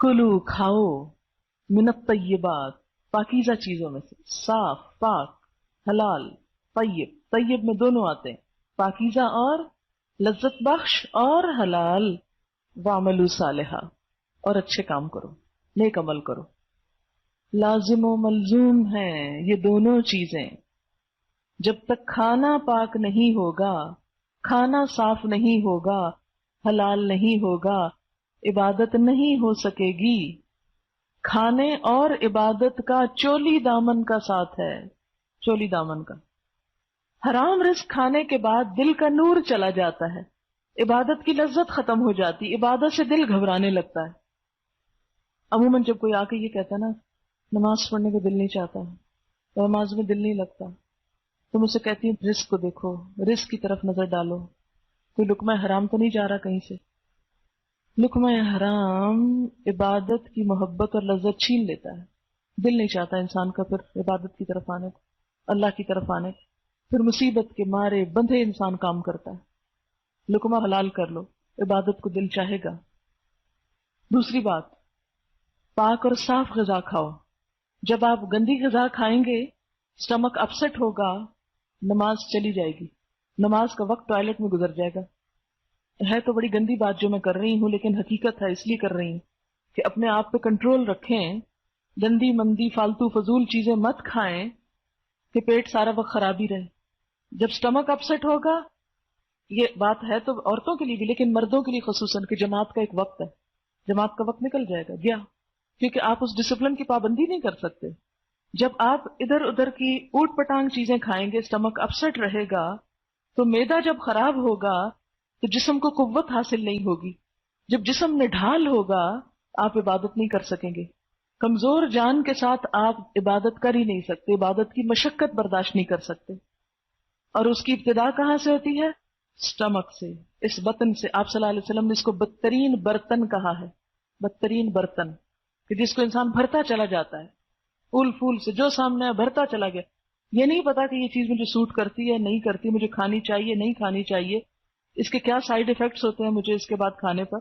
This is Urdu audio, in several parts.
کلو کھاؤ، من الطیبات پاکیزہ چیزوں میں سے، صاف پاک، حلال، طیب، طیب میں دونوں آتے ہیں، پاکیزہ اور لذت بخش اور حلال، وعملوا صالحا اور اچھے کام کرو، نیک عمل کرو۔ لازم و ملزوم ہیں یہ دونوں چیزیں۔ جب تک کھانا پاک نہیں ہوگا، کھانا صاف نہیں ہوگا، حلال نہیں ہوگا، عبادت نہیں ہو سکے گی۔ کھانے اور عبادت کا چولی دامن کا ساتھ ہے، چولی دامن کا۔ حرام رزق کھانے کے بعد دل کا نور چلا جاتا ہے، عبادت کی لذت ختم ہو جاتی، عبادت سے دل گھبرانے لگتا ہے۔ عموماً جب کوئی آ کے یہ کہتا ہے نا نماز پڑھنے کو دل نہیں چاہتا، نماز میں دل نہیں لگتا، تو مجھ سے کہتی ہوں رزق کو دیکھو، رزق کی طرف نظر ڈالو، کوئی لقمہ حرام تو نہیں جا رہا کہیں سے۔ لقمہ حرام عبادت کی محبت اور لذت چھین لیتا ہے، دل نہیں چاہتا انسان کا پھر عبادت کی طرف آنے کو، اللہ کی طرف آنے کو، پھر مصیبت کے مارے بندھے انسان کام کرتا ہے۔ لقمہ حلال کر لو، عبادت کو دل چاہے گا۔ دوسری بات، پاک اور صاف غذا کھاؤ۔ جب آپ گندی غذا کھائیں گے اسٹمک اپسٹ ہوگا، نماز چلی جائے گی، نماز کا وقت ٹوائلٹ میں گزر جائے گا۔ ہے تو بڑی گندی بات جو میں کر رہی ہوں، لیکن حقیقت ہے، اس لیے کر رہی ہوں کہ اپنے آپ پہ کنٹرول رکھیں، گندی مندی فالتو فضول چیزیں مت کھائیں کہ پیٹ سارا وقت خرابی رہے۔ جب سٹمک اپسیٹ ہوگا، یہ بات ہے تو عورتوں کے لیے بھی لیکن مردوں کے لیے خصوصاً کہ جماعت کا ایک وقت ہے، جماعت کا وقت نکل جائے گا، گیا، کیونکہ آپ اس ڈسپلن کی پابندی نہیں کر سکتے۔ جب آپ ادھر ادھر کی اوٹ پٹانگ چیزیں کھائیں گے، سٹمک اپسیٹ رہے گا، تو معدہ جب خراب ہوگا تو جسم کو قوت حاصل نہیں ہوگی، جب جسم نڈھال ہوگا آپ عبادت نہیں کر سکیں گے، کمزور جان کے ساتھ آپ عبادت کر ہی نہیں سکتے، عبادت کی مشقت برداشت نہیں کر سکتے۔ اور اس کی ابتدا کہاں سے ہوتی ہے؟ سٹمک سے، اس بطن سے۔ آپ صلی اللہ علیہ وسلم نے اس کو بدترین برتن کہا ہے، بدترین برتن، کہ جس کو انسان بھرتا چلا جاتا ہے، پھول پھول سے جو سامنے ہے بھرتا چلا گیا، یہ نہیں پتا کہ یہ چیز مجھے سوٹ کرتی ہے نہیں کرتی، مجھے کھانی چاہیے نہیں کھانی چاہیے، اس کے کیا سائیڈ ایفیکٹس ہوتے ہیں مجھے اس کے بعد کھانے پر،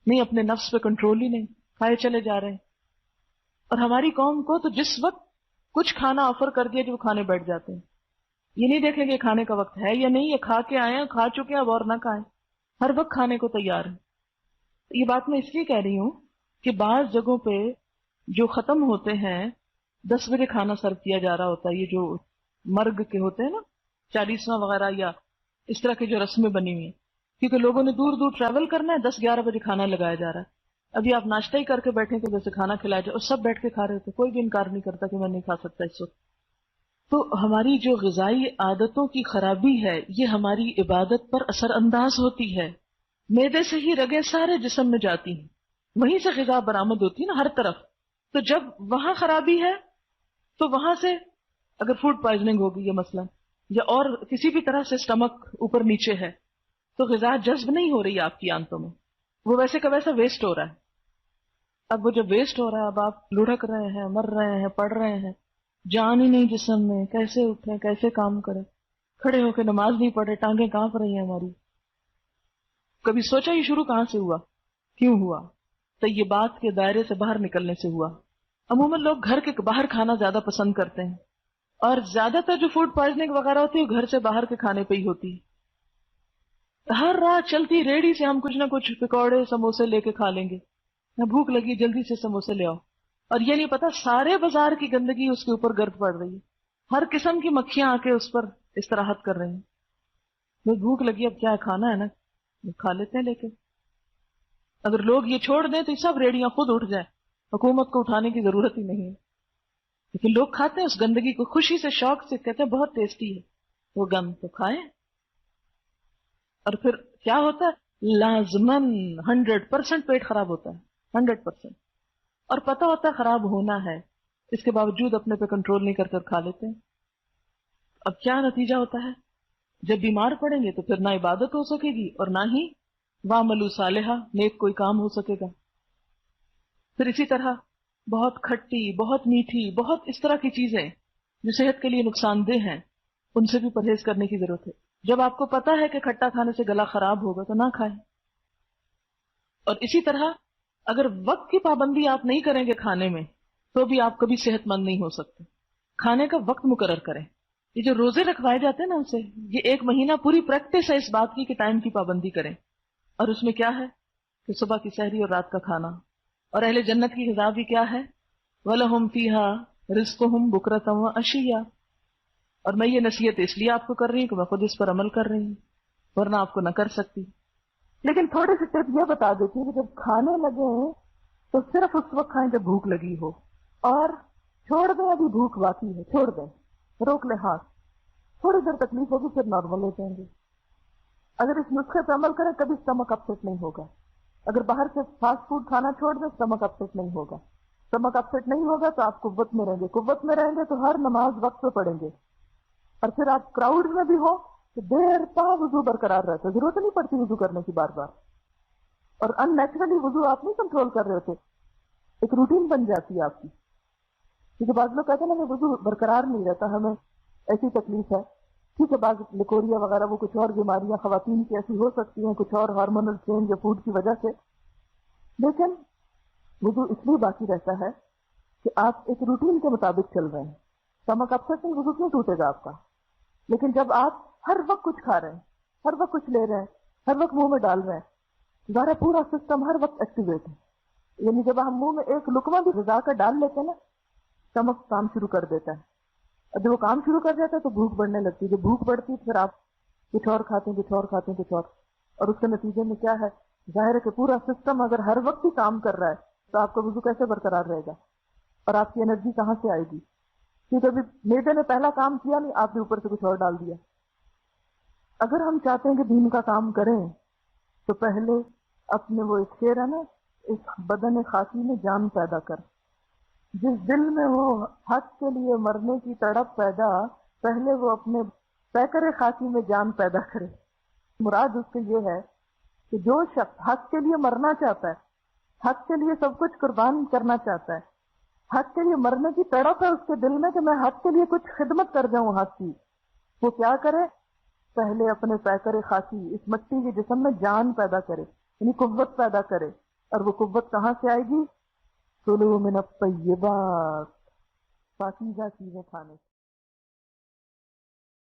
نہیں، اپنے نفس پہ کنٹرول ہی نہیں، کھائے چلے جا رہے ہیں۔ اور ہماری قوم کو تو جس وقت کچھ کھانا آفر کر دیا جو وہ کھانے بیٹھ جاتے ہیں، یہ نہیں دیکھیں گے کھانے کا وقت ہے یا نہیں، یہ کھا کے آئے ہیں، کھا چکے ہیں اب اور نہ کھائیں، ہر وقت کھانے کو تیار ہے۔ یہ بات میں اس لیے کہہ رہی ہوں کہ بعض جگہوں پہ جو ختم ہوتے ہیں 10 بجے کھانا سرو کیا جا رہا ہوتا ہے، یہ جو مرگ کے ہوتے ہیں نا 40واں وغیرہ یا اس طرح کی جو رسمیں بنی ہوئی ہیں، کیونکہ لوگوں نے دور دور ٹریول کرنا ہے، 10-11 بجے کھانا لگایا جا رہا ہے۔ ابھی آپ ناشتہ ہی کر کے بیٹھے کہ جیسے کھانا کھلایا جائے، اور سب بیٹھ کے کھا رہے تھے، کوئی بھی انکار نہیں کرتا کہ میں نہیں کھا سکتا اس وقت۔ تو ہماری جو غذائی عادتوں کی خرابی ہے یہ ہماری عبادت پر اثر انداز ہوتی ہے۔ معدے سے ہی رگیں سارے جسم میں جاتی ہیں، وہیں سے غذا برآمد ہوتی ہے نا ہر طرف، تو جب وہاں خرابی ہے تو وہاں سے اگر فوڈ پوائزننگ ہوگی یا مثلا یا اور کسی بھی طرح سے سٹمک اوپر نیچے ہے تو غذا جذب نہیں ہو رہی آپ کی آنتوں میں، وہ ویسے کا ویسا ویسٹ ہو رہا ہے۔ اب وہ جب ویسٹ ہو رہا ہے، اب آپ لڑھک رہے ہیں، مر رہے ہیں، پڑ رہے ہیں، جان ہی نہیں جسم میں، کیسے اٹھیں کیسے کام کریں، کھڑے ہو کے نماز نہیں پڑھے، ٹانگیں کانپ رہی ہیں ہماری۔ کبھی سوچا یہ شروع کہاں سے ہوا، کیوں ہوا؟ طیبات کے دائرے سے باہر نکلنے سے ہوا۔ عموماً لوگ گھر کے باہر کھانا زیادہ پسند کرتے ہیں، اور زیادہ تر جو فوڈ پوائزننگ وغیرہ ہوتی ہے وہ گھر سے باہر کے کھانے پہ ہی ہوتی ہے۔ ہر رات چلتی ریڑھی سے ہم کچھ نہ کچھ پکوڑے سموسے لے کے کھا لیں گے، بھوک لگی جلدی سے سموسے لے آؤ، اور یہ نہیں پتا سارے بازار کی گندگی اس کے اوپر گرد پڑ رہی ہے، ہر قسم کی مکھیاں آ کے اس پر استراحت کر رہی ہیں۔ بھوک لگی اب کیا کھانا ہے نا، کھا لیتے ہیں، لیکن اگر لوگ یہ چھوڑ دیں تو یہ سب ریڑیاں خود اٹھ جائیں، حکومت کو اٹھانے کی ضرورت ہی نہیں ہے، لیکن لوگ کھاتے ہیں اس گندگی کو خوشی سے، شوق سے، کہتے ہیں بہت ٹیسٹی ہے، وہ گند تو کھائیں۔ اور پھر کیا ہوتا ہے، لازماً 100% پیٹ خراب ہوتا ہے، 100%، اور پتہ ہوتا ہے خراب ہونا ہے، اس کے باوجود اپنے پہ کنٹرول نہیں کرتے اور کھا لیتے ہیں۔ اب کیا نتیجہ ہوتا ہے، جب بیمار پڑیں گے تو پھر نہ عبادت ہو سکے گی اور نہ ہی وعملوا صالحا، نیک کوئی کام ہو سکے گا۔ پھر اسی طرح بہت کھٹی، بہت میٹھی، بہت اس طرح کی چیزیں جو صحت کے لیے نقصان دہ ہیں، ان سے بھی پرہیز کرنے کی ضرورت ہے۔ جب آپ کو پتا ہے کہ کھٹا کھانے سے گلا خراب ہوگا تو نہ کھائیں۔ اور اسی طرح اگر وقت کی پابندی آپ نہیں کریں گے کھانے میں تو بھی آپ کبھی صحت مند نہیں ہو سکتے. کھانے کا وقت مقرر کریں. یہ جو روزے رکھوائے جاتے ہیں نا ان سے، یہ 1 مہینہ پوری پریکٹس ہے اس بات کی کہ ٹائم کی پابندی کریں. اور اس میں کیا ہے کہ صبح کی سحری اور رات کا کھانا. اور اہل جنت کی غذا بھی کیا ہے؟ وَلَهُمْ فِيهَا رِزْقُهُمْ بُكْرَةً وَعَشِيًّا. اور میں یہ نصیحت اس لیے آپ کو کر رہی ہوں کہ میں خود اس پر عمل کر رہی ہوں، ورنہ آپ کو نہ کر سکتی. لیکن تھوڑے سے ٹپ یہ بتا دیتی ہوں کہ جب کھانے لگے تو صرف اس وقت کھائیں جب بھوک لگی ہو، اور چھوڑ دیں ابھی بھوک باقی ہے، چھوڑ دیں، روک لیں ہاتھ. تھوڑی دیر تکلیف ہوگی پھر نارمل ہو جائیں گے. اگر اس نسخے پہ عمل کریں کبھی اسٹمک اپسیٹ نہیں ہوگا. اگر باہر سے فاسٹ فوڈ کھانا چھوڑ دیں اسٹمک اپسیٹ نہیں ہوگا. اسٹمک اپسیٹ نہیں ہوگا تو آپ قوت میں رہیں گے. قوت میں رہیں گے تو ہر نماز وقت پہ پڑھیں گے. اور پھر آپ کراؤڈ میں بھی ہو تو دیر تک وضو برقرار رہتا ہے، ضرورت نہیں پڑتی وضو کرنے کی بار بار. اور ان نیچرلی وضو آپ نہیں کنٹرول کر رہے ہوتے، ایک روٹین بن جاتی ہے آپ کی. کیونکہ بعض لوگ کہتے ہیں نا کہ وضو برقرار نہیں رہتا، ہمیں ایسی تکلیف ہے. ٹھیک ہے، بعض لیکوریا وغیرہ وہ کچھ اور بیماریاں خواتین کی ایسی ہو سکتی ہیں، کچھ اور ہارمونل چینج یا فوڈ کی وجہ سے. لیکن وضو اس لیے باقی رہتا ہے کہ آپ ایک روٹین کے مطابق چل رہے ہیں. اسٹمک اپسیٹ نہیں، وضو کیوں ٹوٹے گا آپ کا؟ لیکن جب آپ ہر وقت کچھ کھا رہے ہیں، ہر وقت کچھ لے رہے ہیں، ہر وقت منہ میں ڈال رہے ہیں، ظاہر پورا سسٹم ہر وقت ایکٹیویٹ ہے. یعنی جب ہم منہ میں ایک لقمہ بھی غذا کا ڈال لیتے ہیں نا، اسٹمک کام شروع کر دیتا ہے. اور جب وہ کام شروع کر جاتا ہے تو بھوک بڑھنے لگتی ہے. جب بھوک بڑھتی ہے پھر آپ کچھ اور کھاتے ہیں، کچھ اور کھاتے ہیں، کچھ اور. اور اس کے نتیجے میں کیا ہے؟ ظاہر ہے کہ پورا سسٹم اگر ہر وقت ہی کام کر رہا ہے تو آپ کا وضو کیسے برقرار رہے گا؟ اور آپ کی انرجی کہاں سے آئے گی؟ کیونکہ ابھی میدے نے پہلا کام کیا نہیں، آپ نے اوپر سے کچھ اور ڈال دیا. اگر ہم چاہتے ہیں کہ دین کا کام کریں تو پہلے اپنے وہ ایک شعر ہے نا، اس بدن خاکی میں جان پیدا کر. جس دل میں ہو حق کے لیے مرنے کی تڑپ پیدا، پہلے وہ اپنے پیکر خاکی میں جان پیدا کرے. مراد اس سے یہ ہے کہ جو شخص حق کے لیے مرنا چاہتا ہے، حق کے لیے سب کچھ قربان کرنا چاہتا ہے، حق کے لیے مرنے کی تڑپ ہے اس کے دل میں کہ میں حق کے لیے کچھ خدمت کر جاؤں حق کی، وہ کیا کرے؟ پہلے اپنے پیکر خاکی اس مٹی کے جسم میں جان پیدا کرے، یعنی قوت پیدا کرے. اور وہ قوت کہاں سے آئے گی؟ کلوا من الطیبات، پاکیزہ چیزیں کھانے سے.